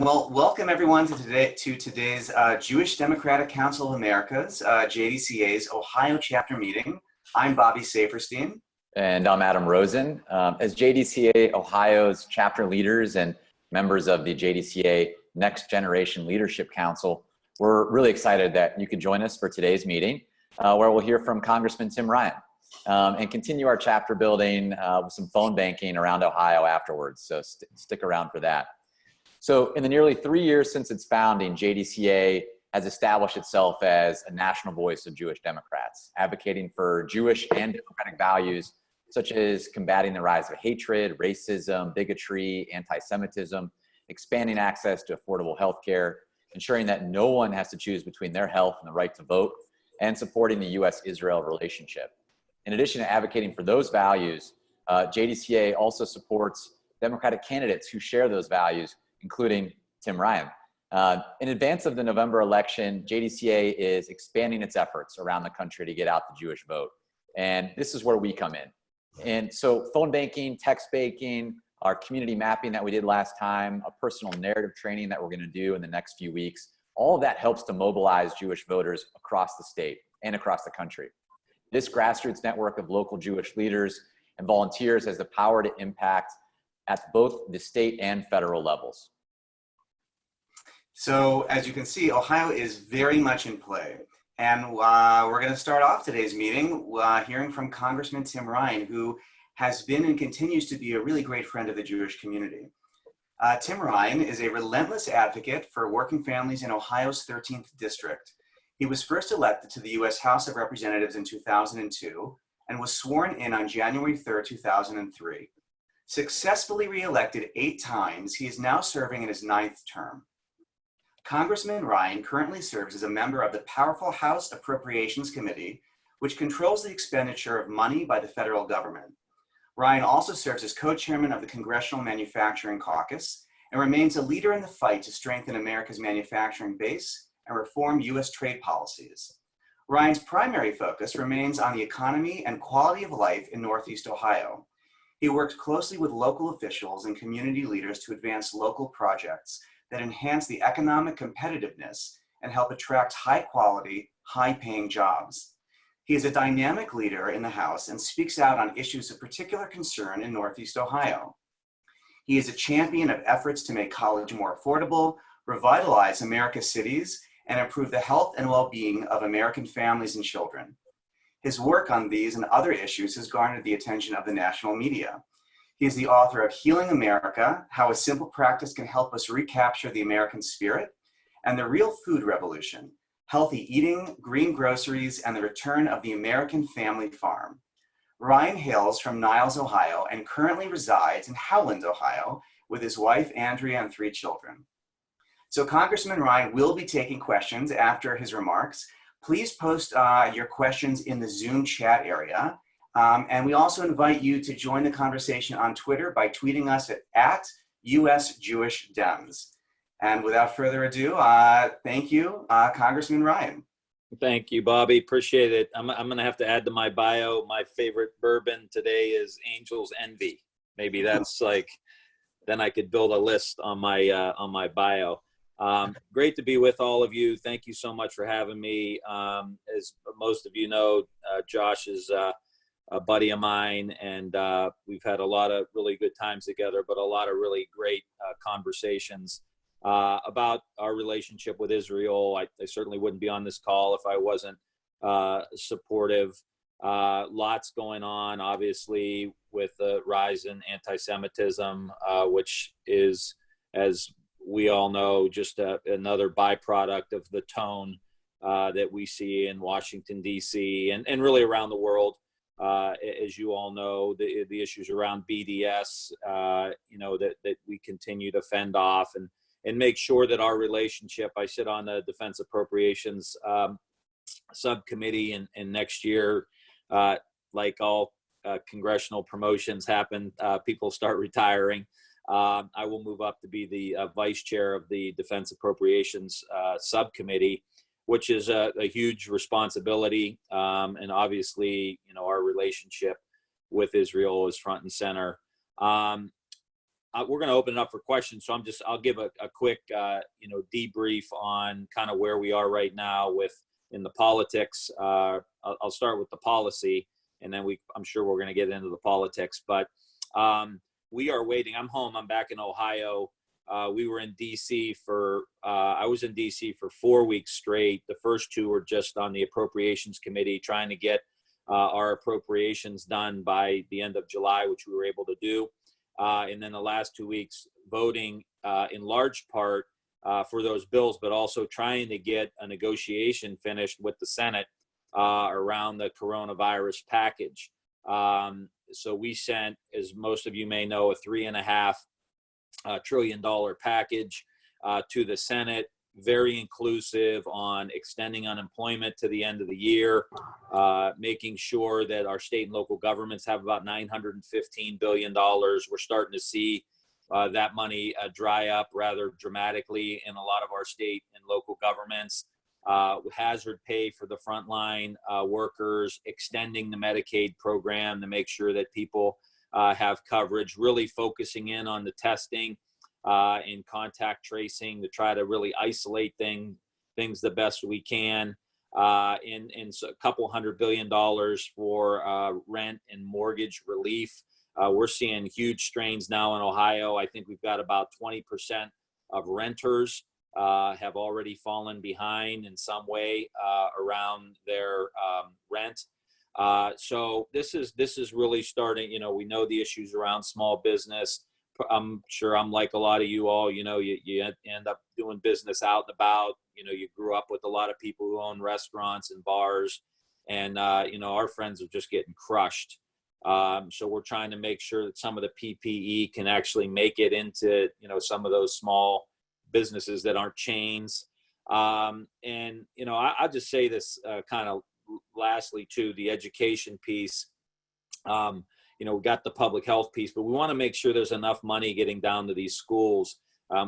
Well, welcome everyone to today's Jewish Democratic Council of America's, JDCA's Ohio chapter meeting. I'm Bobby Saferstein. And I'm Adam Rosen. As JDCA Ohio's chapter leaders and members of the JDCA Next Generation Leadership Council, we're really excited that you could join us for today's meeting, where we'll hear from Congressman Tim Ryan and continue our chapter building with some phone banking around Ohio afterwards. So stick around for that. So in the nearly 3 years since its founding, JDCA has established itself as a national voice of Jewish Democrats, advocating for Jewish and democratic values such as combating the rise of hatred, racism, bigotry, anti-Semitism, expanding access to affordable health care, ensuring that no one has to choose between their health and the right to vote, and supporting the U.S.-Israel relationship. In addition to advocating for those values, JDCA also supports Democratic candidates who share those values, including Tim Ryan. In advance of the November election, JDCA is expanding its efforts around the country to get out the Jewish vote. And this is where we come in. And so phone banking, text banking, our community mapping that we did last time, a personal narrative training that we're going to do in the next few weeks, all of that helps to mobilize Jewish voters across the state and across the country. This grassroots network of local Jewish leaders and volunteers has the power to impact at both the state and federal levels. So as you can see, Ohio is very much in play. And we're going to start off today's meeting hearing from Congressman Tim Ryan, who has been and continues to be a really great friend of the Jewish community. Tim Ryan is a relentless advocate for working families in Ohio's 13th district. He was first elected to the U.S. House of Representatives in 2002 and was sworn in on January 3rd, 2003. Successfully re-elected 8 times, he is now serving in his 9th term. Congressman Ryan currently serves as a member of the powerful House Appropriations Committee, which controls the expenditure of money by the federal government. Ryan also serves as co-chairman of the Congressional Manufacturing Caucus and remains a leader in the fight to strengthen America's manufacturing base and reform U.S. trade policies. Ryan's primary focus remains on the economy and quality of life in Northeast Ohio. He works closely with local officials and community leaders to advance local projects that enhance the economic competitiveness and help attract high-quality, high-paying jobs. He is a dynamic leader in the House and speaks out on issues of particular concern in Northeast Ohio. He is a champion of efforts to make college more affordable, revitalize America's cities, and improve the health and well-being of American families and children. His work on these and other issues has garnered the attention of the national media. He is the author of Healing America, How a Simple Practice Can Help Us Recapture the American Spirit, and The Real Food Revolution, Healthy Eating, Green Groceries, and the Return of the American Family Farm. Ryan hails from Niles, Ohio, and currently resides in Howland, Ohio, with his wife, Andrea, and 3 children. So Congressman Ryan will be taking questions after his remarks. Please post your questions in the Zoom chat area. And we also invite you to join the conversation on Twitter by tweeting us at US Jewish Dems. And without further ado, thank you, Congressman Ryan. Thank you, Bobby. Appreciate it. I'm going to have to add to my bio, my favorite bourbon today is Angel's Envy. Maybe that's like, then I could build a list on my bio. Great to be with all of you. Thank you so much for having me. As most of you know, Josh is a buddy of mine, and we've had a lot of really good times together, but a lot of really great conversations about our relationship with Israel. I certainly wouldn't be on this call if I wasn't supportive. Lots going on, obviously, with the rise in anti-Semitism, which is, as we all know, just another byproduct of the tone that we see in Washington, D.C. and really around the world. As you all know, the issues around BDS, that we continue to fend off and make sure that our relationship, I sit on the Defense Appropriations subcommittee, and next year, like all congressional promotions happen, people start retiring. I will move up to be the vice chair of the Defense Appropriations subcommittee, which is a huge responsibility. And obviously, our relationship with Israel is front and center. we're going to open it up for questions. So I'll give a quick, debrief on kind of where we are right now in the politics. I'll start with the policy, and then I'm sure we're going to get into the politics, but we are waiting. I'm home. I'm back in Ohio. We were in DC I was in DC for 4 weeks straight. The first 2 were just on the appropriations committee, trying to get our appropriations done by the end of July, which we were able to do. And then the last 2 weeks voting in large part for those bills, but also trying to get a negotiation finished with the Senate around the coronavirus package. So we sent, as most of you may know, a $3.5 trillion package to the Senate, very inclusive on extending unemployment to the end of the year, making sure that our state and local governments have about $915 billion. We're starting to see that money dry up rather dramatically in a lot of our state and local governments. Hazard pay for the frontline workers, extending the Medicaid program to make sure that people have coverage, really focusing in on the testing and contact tracing to try to really isolate things the best we can. And so a couple $100 billion for rent and mortgage relief. We're seeing huge strains now in Ohio. I think we've got about 20% of renters have already fallen behind in some way around their rent. So this is really starting. We know the issues around small business. I'm sure I'm like a lot of you all. You end up doing business out and about. You grew up with a lot of people who own restaurants and bars, and our friends are just getting crushed. So we're trying to make sure that some of the PPE can actually make it into some of those small businesses that aren't chains. And I'll just say this kind of lastly too, the education piece. We got the public health piece, but we want to make sure there's enough money getting down to these schools.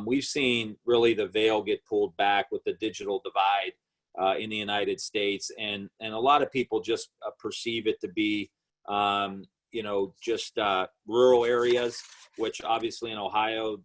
We've seen really the veil get pulled back with the digital divide in the United States, and a lot of people just perceive it to be just rural areas, which obviously in Ohio,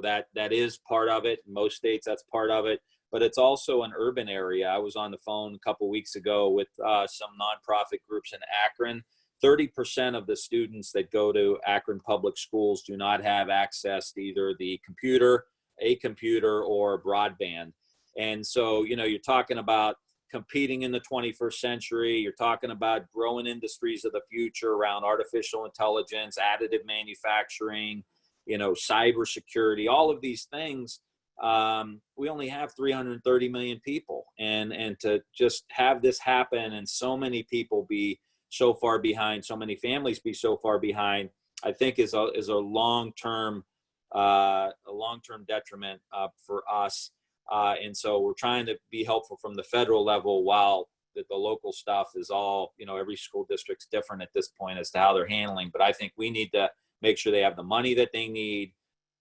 that is part of it. In most states, that's part of it, but it's also an urban area. I was on the phone a couple of weeks ago with some nonprofit groups in Akron. 30% of the students that go to Akron public schools do not have access to either a computer or broadband. And so, you're talking about competing in the 21st century. You're talking about growing industries of the future around artificial intelligence, additive manufacturing, cybersecurity, all of these things. We only have 330 million people, and to just have this happen and so many people be so far behind, so many families be so far behind, I think is a long-term detriment for us. And so we're trying to be helpful from the federal level, while the local stuff is all, every school district's different at this point as to how they're handling. But I think we need to make sure they have the money that they need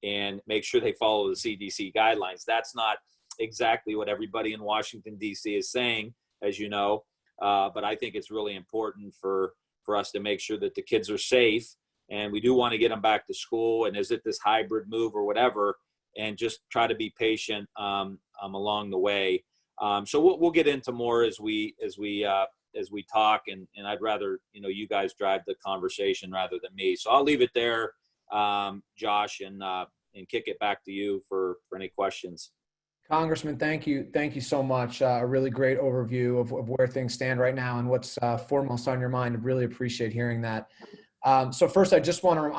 and make sure they follow the CDC guidelines. That's not exactly what everybody in Washington, D.C. is saying, as you know. But I think it's really important for us to make sure that the kids are safe, and we do want to get them back to school. And is it this hybrid move or whatever, and just try to be patient along the way. So we'll get into more as we talk, and I'd rather you guys drive the conversation rather than me. So I'll leave it there, Josh, and kick it back to you for any questions. Congressman, thank you so much. A really great overview of where things stand right now and what's foremost on your mind. I really appreciate hearing that. So first, I just want to,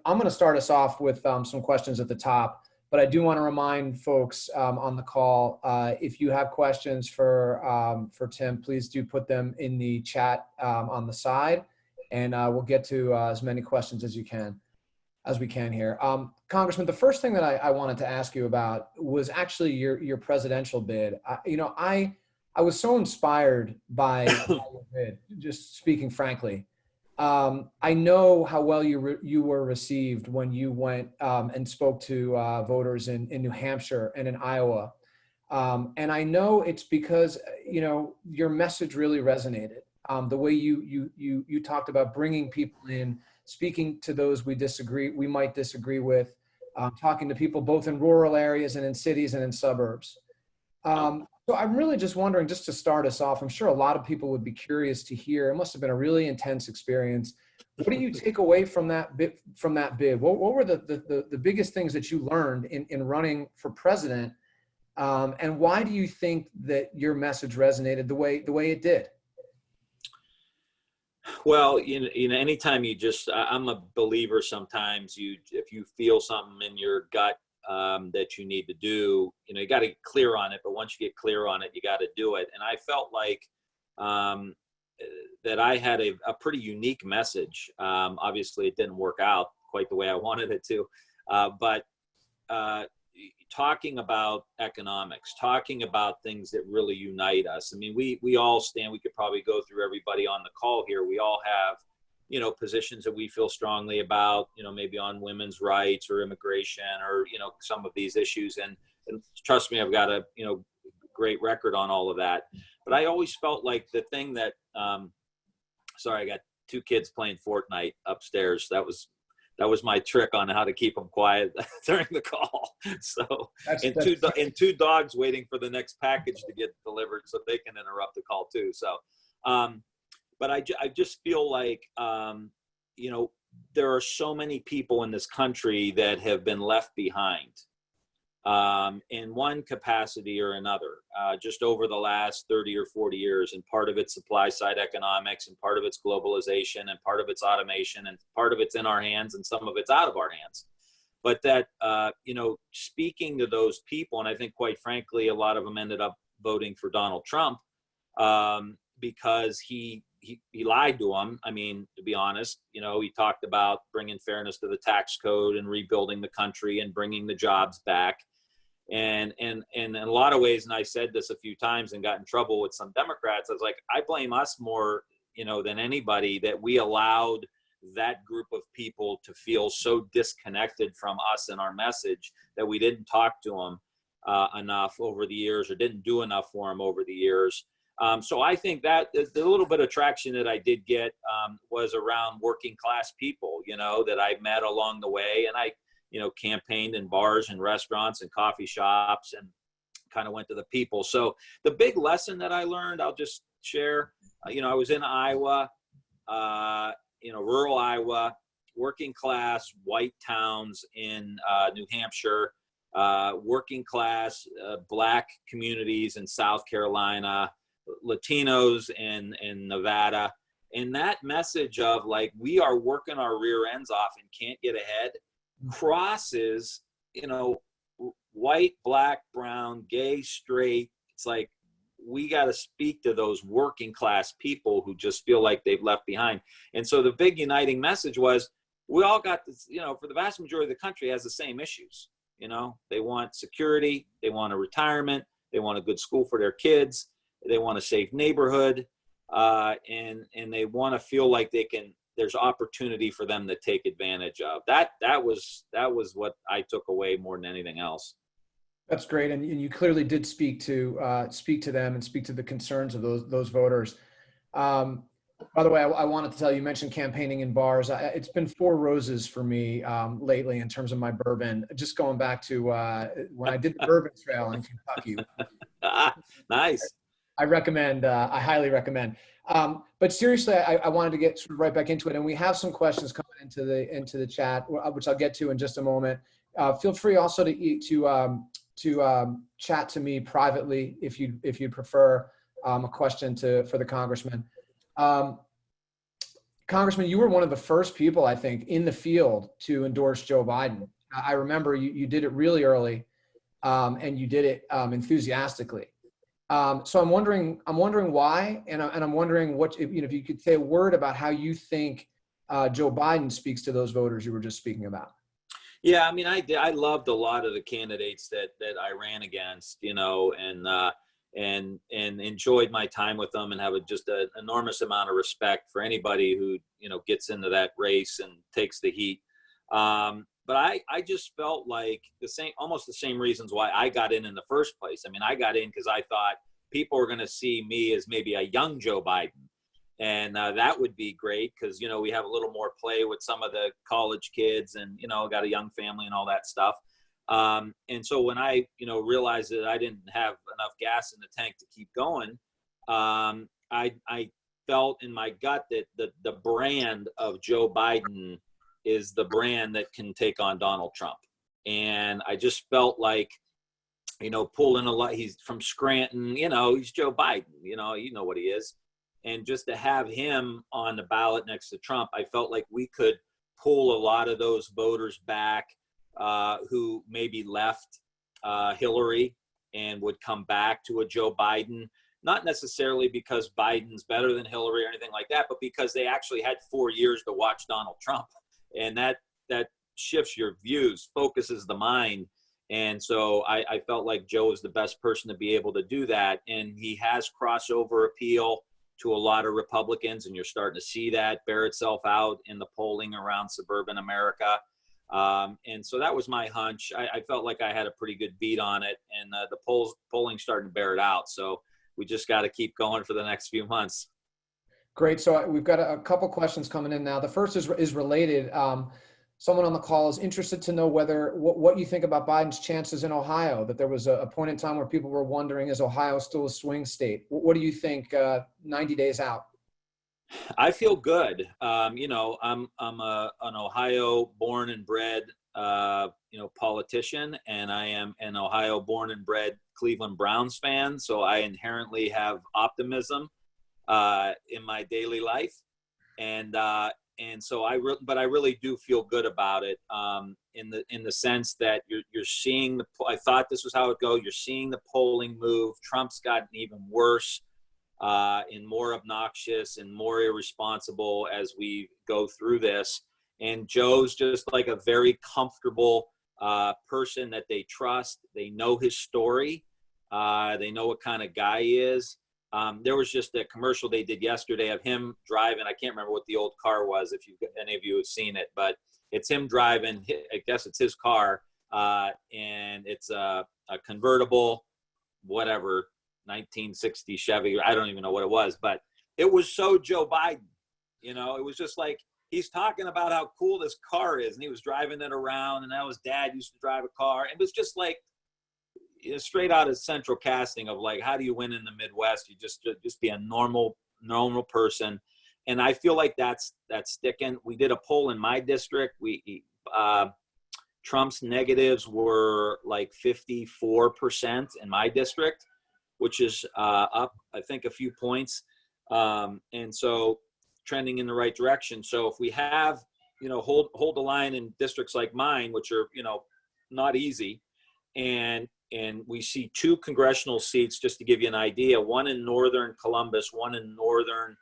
I'm gonna start us off with some questions at the top, but I do want to remind folks on the call, if you have questions for Tim, please do put them in the chat on the side, and we'll get to as many questions as we can here. Congressman, the first thing that I wanted to ask you about was actually your presidential bid. I was so inspired by your bid, just speaking frankly. I know how well you were received when you went and spoke to voters in New Hampshire and in Iowa. And I know it's because, your message really resonated. The way you talked about bringing people in, speaking to those we might disagree with, talking to people both in rural areas and in cities and in suburbs. So I'm really just wondering, just to start us off, I'm sure a lot of people would be curious to hear. It must have been a really intense experience. What do you take away from that bid? What were the biggest things that you learned in running for president? And why do you think that your message resonated the way it did? Well, anytime I'm a believer sometimes if you feel something in your gut that you need to do, you got to get clear on it. But once you get clear on it, you got to do it. And I felt like that I had a pretty unique message. Obviously, it didn't work out quite the way I wanted it to. But talking about economics, talking about things that really unite us. I mean, we all stand, we could probably go through everybody on the call here. We all have, positions that we feel strongly about, maybe on women's rights or immigration or, some of these issues. And trust me, I've got a, great record on all of that. But I always felt like the thing that, sorry, I got two kids playing Fortnite upstairs. That was my trick on how to keep them quiet during the call. So, and two dogs waiting for the next package to get delivered so they can interrupt the call too. So, but I just feel like, there are so many people in this country that have been left behind in one capacity or another, just over the last 30 or 40 years. And part of it's supply side economics, and part of it's globalization, and part of it's automation, and part of it's in our hands, and some of it's out of our hands. But that, speaking to those people, and I think quite frankly, a lot of them ended up voting for Donald Trump because he lied to them. I mean, to be honest, he talked about bringing fairness to the tax code and rebuilding the country and bringing the jobs back. And in a lot of ways, and I said this a few times and got in trouble with some Democrats, I was like, I blame us more, than anybody that we allowed that group of people to feel so disconnected from us and our message that we didn't talk to them enough over the years, or didn't do enough for them over the years. So I think that the little bit of traction that I did get was around working class people, that I met along the way. And I, campaigned in bars and restaurants and coffee shops and kind of went to the people. So the big lesson that I learned, I'll just share, I was in Iowa, rural Iowa, working class white towns in New Hampshire, working class Black communities in South Carolina, Latinos in Nevada. And that message of like, we are working our rear ends off and can't get ahead crosses, white, Black, brown, gay, straight. It's like, we got to speak to those working class people who just feel like they've left behind. And so the big uniting message was, we all got this, for the vast majority of the country has the same issues. They want security, they want a retirement, they want a good school for their kids, they want a safe neighborhood, and they want to feel like there's opportunity for them to take advantage of. That was what I took away more than anything else. That's great, and you clearly did speak to them and speak to the concerns of those voters. By the way, I wanted to tell you, mentioned campaigning in bars. It's been 4 roses for me lately in terms of my bourbon. Just going back to when I did the Bourbon Trail in Kentucky. Nice. I highly recommend. But seriously, I wanted to get sort of right back into it, and we have some questions coming into the chat, which I'll get to in just a moment. Feel free also to chat to me privately if you'd prefer a question for the congressman. Congressman, you were one of the first people, I think, in the field to endorse Joe Biden. I remember you did it really early, and you did it enthusiastically. So I'm wondering why, and I'm wondering if you could say a word about how you think Joe Biden speaks to those voters you were just speaking about. Yeah, I mean, I loved a lot of the candidates that I ran against, and enjoyed my time with them, and have just an enormous amount of respect for anybody who gets into that race and takes the heat. But I just felt like almost the same reasons why I got in the first place. I mean, I got in because I thought people were going to see me as maybe a young Joe Biden. And that would be great because, you know, we have a little more play with some of the college kids and, you know, got a young family and all that stuff. And so when I, you know, realized that I didn't have enough gas in the tank to keep going, I felt in my gut that the brand of Joe Biden is the brand that can take on Donald Trump. And I just felt like, you know, pulling a lot, he's from Scranton, you know, he's Joe Biden, you know what he is. And just to have him on the ballot next to Trump, I felt like we could pull a lot of those voters back who maybe left Hillary and would come back to a Joe Biden, not necessarily because Biden's better than Hillary or anything like that, but because they actually had 4 years to watch Donald Trump. And that shifts your views, focuses the mind. And so I felt like Joe is the best person to be able to do that. And he has crossover appeal to a lot of Republicans, and you're starting to see that bear itself out in the polling around suburban America. And so that was my hunch. I felt like I had a pretty good beat on it, and the polling starting to bear it out. So we just got to keep going for the next few months. Great. So we've got a couple questions coming in now. The first is related. Someone on the call is interested to know what you think about Biden's chances in Ohio, that there was a point in time where people were wondering, is Ohio still a swing state? What do you think 90 days out? I feel good. You know, I'm an Ohio born and bred, you know, politician, and I am an Ohio born and bred Cleveland Browns fan. So I inherently have optimism in my daily life. And so I really do feel good about it in the sense that you're seeing I thought this was how it go. You're seeing the polling move. Trump's gotten even worse and more obnoxious and more irresponsible as we go through this. And Joe's just like a very comfortable person that they trust. They know his story. They know what kind of guy he is. There was just a commercial they did yesterday of him driving. I can't remember what the old car was, if any of you have seen it, but it's him driving. I guess it's his car, and it's a convertible, whatever, 1960 Chevy. I don't even know what it was, but it was so Joe Biden. You know, it was just like he's talking about how cool this car is, and he was driving it around, and how his dad used to drive a car. It was just like, straight out of central casting of like, how do you win in the Midwest? You just be a normal person. And I feel like that's sticking. We did a poll in my district. Trump's negatives were like 54% in my district, which is up, I think, a few points. And so trending in the right direction. So if we have, you know, hold the line in districts like mine, which are, you know, not easy, and we see 2 congressional seats, just to give you an idea, one in northern Columbus, one in northern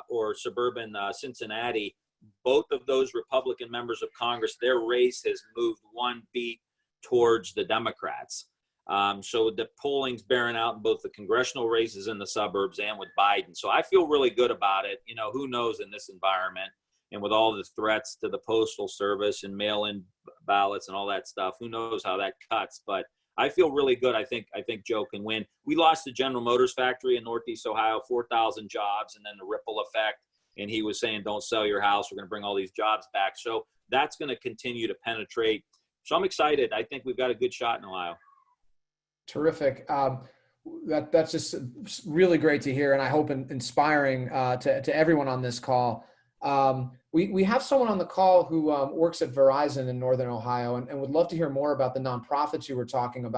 or suburban Cincinnati. Both of those Republican members of Congress, their race has moved 1 beat towards the Democrats. So the polling's bearing out in both the congressional races in the suburbs and with Biden. So I feel really good about it. You know, who knows in this environment, and with all the threats to the Postal Service and mail-in ballots and all that stuff, who knows how that cuts. But I feel really good. I think Joe can win. We lost the General Motors factory in Northeast Ohio, 4,000 jobs, and then the ripple effect. And he was saying, don't sell your house. We're going to bring all these jobs back. So that's going to continue to penetrate. So I'm excited. I think we've got a good shot in Ohio. Terrific. That's just really great to hear, and I hope inspiring to everyone on this call. We have someone on the call who works at Verizon in Northern Ohio, and would love to hear more about the nonprofits you were talking to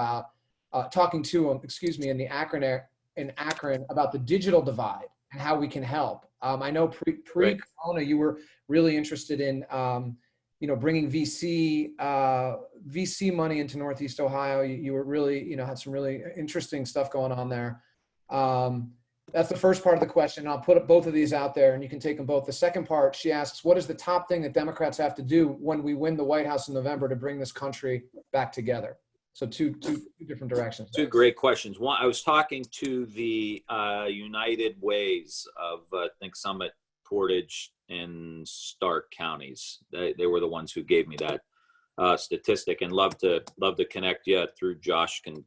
in Akron about the digital divide and how we can help. I know pre-Corona you were really interested in bringing VC money into Northeast Ohio. You were really, had some really interesting stuff going on there. That's the first part of the question. I'll put both of these out there and you can take them both. The second part, she asks, what is the top thing that Democrats have to do when we win the White House in November to bring this country back together? So two different directions. 2 great questions. One, I was talking to the United Ways of, I think, Summit, Portage, and Stark counties. They were the ones who gave me that statistic, and love to connect you through Josh can,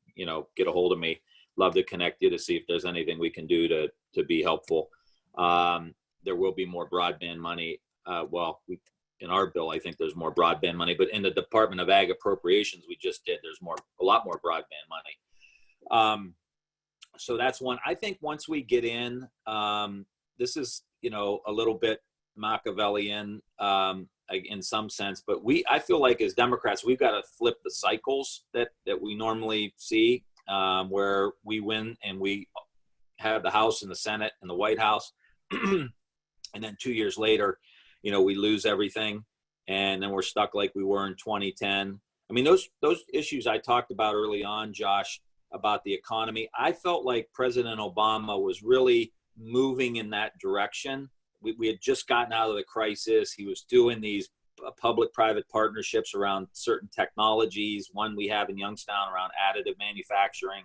get a hold of me. Love to connect you to see if there's anything we can do to be helpful. There will be more broadband money. In our bill, I think there's more broadband money, but in the Department of Ag appropriations we just did, there's a lot more broadband money. So that's one. I think once we get in, this is, a little bit Machiavellian in some sense, but I feel like as Democrats, we've got to flip the cycles that we normally see, where we win and we have the House and the Senate and the White House. And then 2 years later, we lose everything, and then we're stuck like we were in 2010. I mean, those issues I talked about early on, Josh, about the economy, I felt like President Obama was really moving in that direction. We had just gotten out of the crisis. He was doing these public-private partnerships around certain technologies, one we have in Youngstown around additive manufacturing.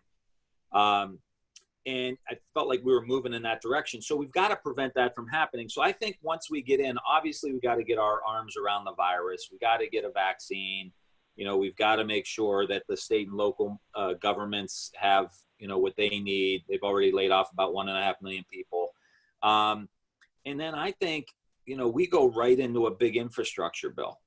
And I felt like we were moving in that direction. So we've got to prevent that from happening. So I think once we get in, obviously we got to get our arms around the virus. We got to get a vaccine. We've got to make sure that the state and local governments have, what they need. They've already laid off about 1.5 million people. And then I think, we go right into a big infrastructure bill.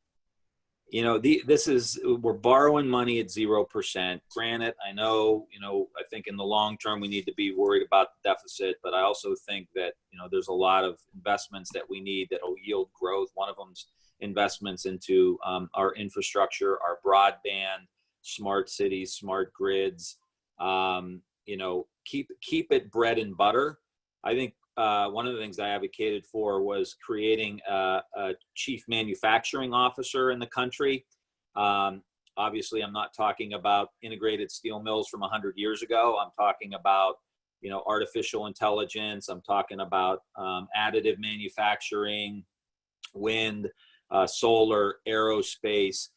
We're borrowing money at 0%. Granted, I know, I think in the long term, we need to be worried about the deficit, but I also think that, there's a lot of investments that we need that will yield growth. One of them's investments into our infrastructure, our broadband, smart cities, smart grids, keep it bread and butter. I think one of the things I advocated for was creating a chief manufacturing officer in the country. Obviously, I'm not talking about integrated steel mills from 100 years ago. I'm talking about, artificial intelligence. I'm talking about additive manufacturing, wind, solar, aerospace,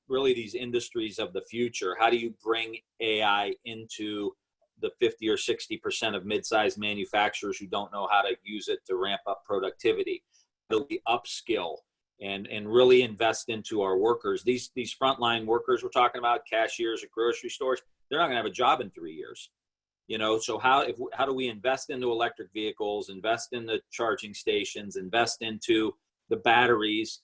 really these industries of the future. How do you bring AI into the 50 or 60% of mid-sized manufacturers who don't know how to use it to ramp up productivity? They'll be upskill and really invest into our workers. These frontline workers we're talking about, cashiers at grocery stores, they're not going to have a job in 3 years. So how do we invest into electric vehicles, invest in the charging stations, invest into the batteries,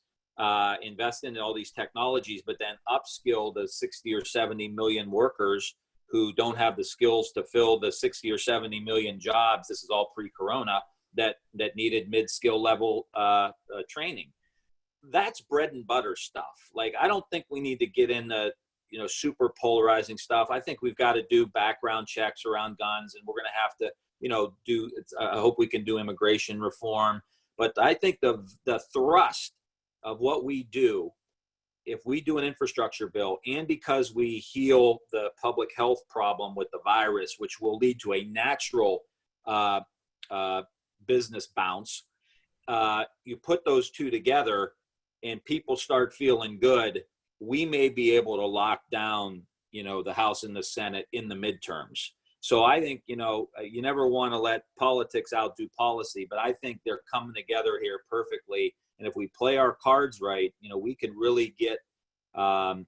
invest in all these technologies, but then upskill the 60 or 70 million workers who don't have the skills to fill the 60 or 70 million jobs, this is all pre-corona, that needed mid-skill level training. That's bread and butter stuff. Like, I don't think we need to get into, super polarizing stuff. I think we've got to do background checks around guns, and we're going to have to, I hope we can do immigration reform. But I think the thrust of what we do, if we do an infrastructure bill, and because we heal the public health problem with the virus, which will lead to a natural business bounce, you put those two together and people start feeling good, we may be able to lock down, the House and the Senate in the midterms. So I think, you never want to let politics outdo policy, but I think they're coming together here perfectly. And if we play our cards right, we can really get the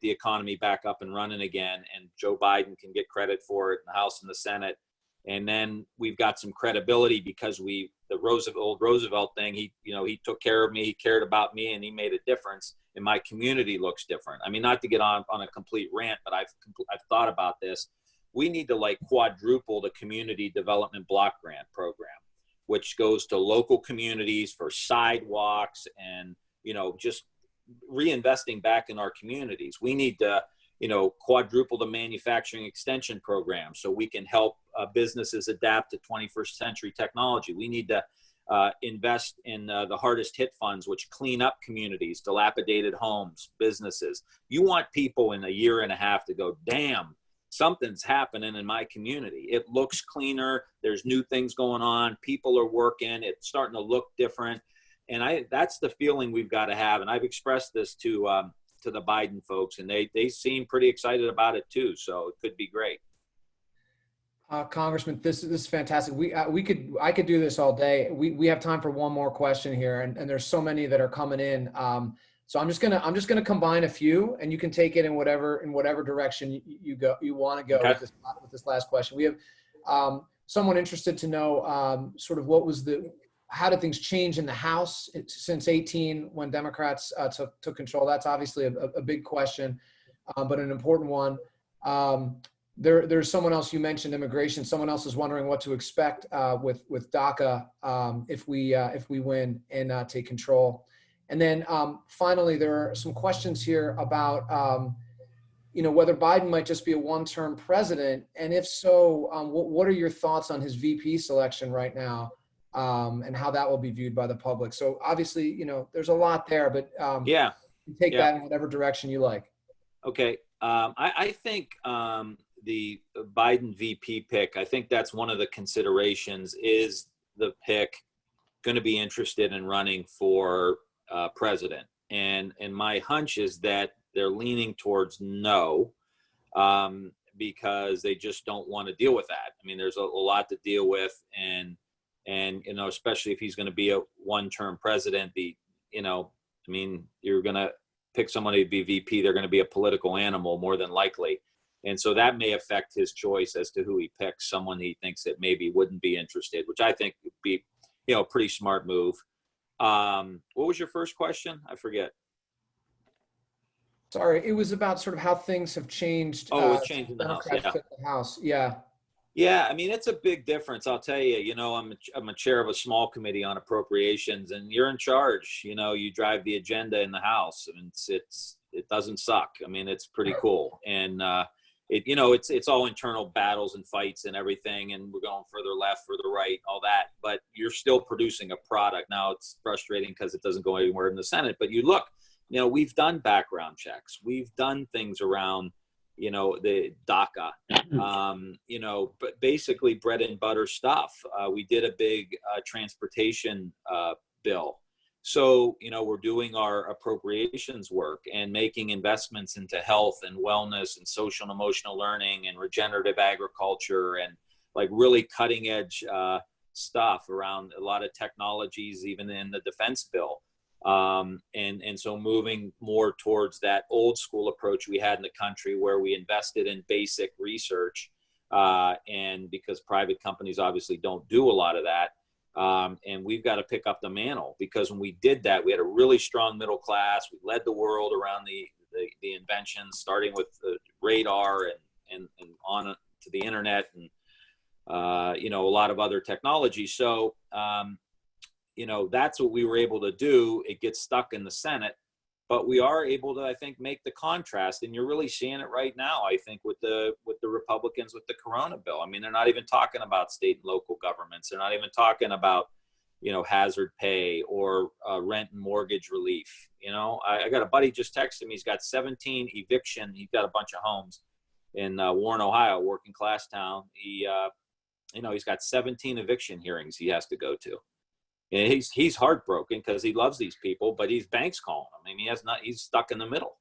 economy back up and running again, and Joe Biden can get credit for it in the House and the Senate. And then we've got some credibility because the old Roosevelt thing, he took care of me, he cared about me, and he made a difference, and my community looks different. I mean, not to get on a complete rant, but I've thought about this. We need to quadruple the community development block grant program, which goes to local communities for sidewalks and, just reinvesting back in our communities. We need to, quadruple the manufacturing extension program so we can help businesses adapt to 21st century technology. We need to invest in the hardest hit funds, which clean up communities, dilapidated homes, businesses. You want people in a year and a half to go, damn, something's happening in my community. It looks cleaner. There's new things going on. People are working. It's starting to look different. And that's the feeling we've got to have. And I've expressed this to the Biden folks, and they seem pretty excited about it too. So it could be great. Congressman, this is fantastic. I could do this all day. We have time for one more question here, and there's so many that are coming in. So I'm just gonna combine a few, and you can take it in whatever direction you want to go. Okay. with this last question. We have someone interested to know sort of how did things change in the House since 18 when Democrats took control? That's obviously a big question, but an important one. There's someone else, you mentioned immigration. Someone else is wondering what to expect with DACA if we win and take control. And then finally, there are some questions here about whether Biden might just be a one-term president, and if so, what are your thoughts on his VP selection right now, and how that will be viewed by the public? So obviously, there's a lot there, but Yeah. you take that in whatever direction you like. Okay. I think the Biden VP pick, I think that's one of the considerations. Is the pick going to be interested in running for president? And my hunch is that they're leaning towards no, because they just don't want to deal with that. I mean, there's a lot to deal with, and especially if he's going to be a one-term president, you're going to pick somebody to be VP, they're going to be a political animal more than likely. And so that may affect his choice as to who he picks, someone he thinks that maybe wouldn't be interested, which I think would be, a pretty smart move. What was your first question? I forget. Sorry, it was about sort of how things have changed. It's changed in the House. Yeah. The House. Yeah. Yeah, I mean, it's a big difference. I'll tell you, I'm a chair of a small committee on appropriations, and you're in charge. You drive the agenda in the House, and it doesn't suck. I mean, it's pretty cool. And, it's all internal battles and fights and everything, and we're going further left, further right, all that, but you're still producing a product. Now it's frustrating because it doesn't go anywhere in the Senate, but you look, we've done background checks. We've done things around, the DACA, but basically bread and butter stuff. We did a big transportation bill. So, we're doing our appropriations work and making investments into health and wellness and social and emotional learning and regenerative agriculture and like really cutting edge stuff around a lot of technologies, even in the defense bill. And so moving more towards that old school approach we had in the country where we invested in basic research, and because private companies obviously don't do a lot of that. And we've got to pick up the mantle, because when we did that, we had a really strong middle class. We led the world around the inventions, starting with the radar and on to the internet and, a lot of other technology. So, that's what we were able to do. It gets stuck in the Senate, but we are able to, I think, make the contrast. And you're really seeing it right now, I think, with the Republicans with the Corona bill. I mean, they're not even talking about state and local governments. They're not even talking about, hazard pay or rent and mortgage relief. I got a buddy just texted me. He's got 17 eviction. He's got a bunch of homes in Warren, Ohio, working class town. He's got 17 eviction hearings he has to go to. And he's heartbroken because he loves these people, but bank's calling him. I mean, he's stuck in the middle.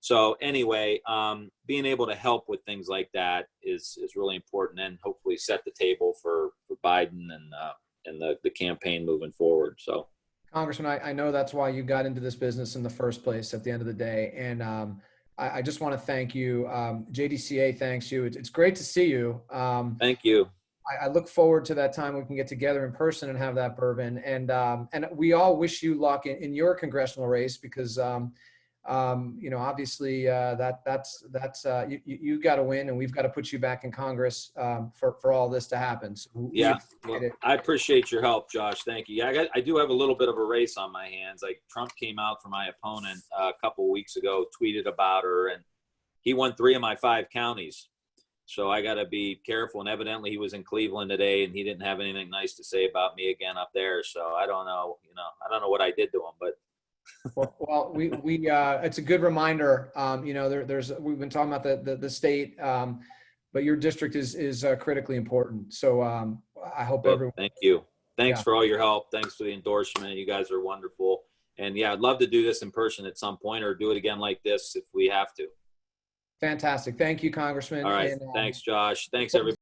So anyway, being able to help with things like that is really important, and hopefully set the table for Biden and the campaign moving forward. So, Congressman, I know that's why you got into this business in the first place at the end of the day. And I just want to thank you. JDCA thanks you. It's great to see you. Thank you. I look forward to that time we can get together in person and have that bourbon. And we all wish you luck in your congressional race, because, obviously that's you got to win, and we've got to put you back in Congress for all this to happen. So yeah, well, I appreciate your help, Josh. Thank you. Yeah, I do have a little bit of a race on my hands. Like, Trump came out for my opponent a couple of weeks ago, tweeted about her, and he won 3 of my 5 counties. So I got to be careful. And evidently he was in Cleveland today, and he didn't have anything nice to say about me again up there. So I don't know, I don't know what I did to him, but. well, we it's a good reminder. We've been talking about the state, but your district is critically important. So I hope everyone. Thank you. Thanks for all your help. Thanks for the endorsement. You guys are wonderful. And yeah, I'd love to do this in person at some point, or do it again like this if we have to. Fantastic. Thank you, Congressman. All right. And, thanks, Josh. Thanks, everybody.